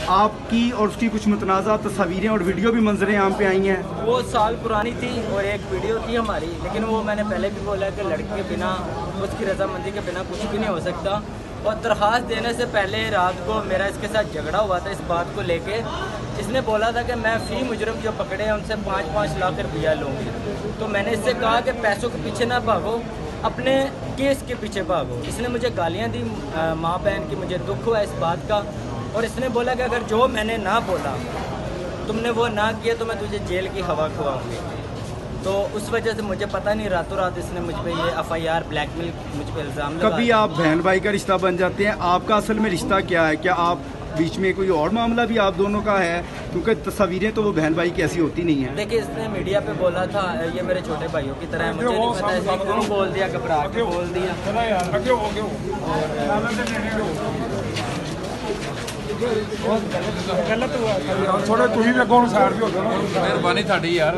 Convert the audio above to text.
आपकी और उसकी कुछ मुतनाज़ा तस्वीरें और वीडियो भी मंजर आम पे आई हैं। वो साल पुरानी थी और एक वीडियो थी हमारी, लेकिन वो मैंने पहले भी बोला कि लड़की के बिना, उसकी रजामंदी के बिना कुछ भी नहीं हो सकता। और दरख्वास्त देने से पहले रात को मेरा इसके साथ झगड़ा हुआ था इस बात को लेके। इसने बोला था कि मैं फ़ी मुजरम जो पकड़े हैं उनसे 5-5 लाख रुपया लूँगी। तो मैंने इससे कहा कि पैसों के पीछे ना भागो, अपने केस के पीछे भागो। इसने मुझे गालियाँ दी माँ बहन की, मुझे दुख हुआ इस बात का। और इसने बोला कि अगर जो मैंने ना बोला, तुमने वो ना किया तो मैं तुझे जेल की हवा खुआऊँगी। तो उस वजह से मुझे पता नहीं, रातों रात इसने मुझ पे ये FIR ब्लैकमेल, मुझ पे इल्ज़ाम लगा। कभी आप बहन भाई का रिश्ता बन जाते हैं, आपका असल में रिश्ता क्या है? क्या आप बीच में कोई और मामला भी आप दोनों का है? क्योंकि तस्वीरें तो वो बहन भाई की ऐसी होती नहीं है। देखिए, इसने मीडिया पे बोला था ये मेरे छोटे भाइयों की तरह है, मुझे नहीं पता इसने क्यों बोल दिया, घबरा के बोल दिया। गलत हुआ थोड़ा, तुम भी अगों साइड भी हो जाओ। मेहरबानी साडी यार।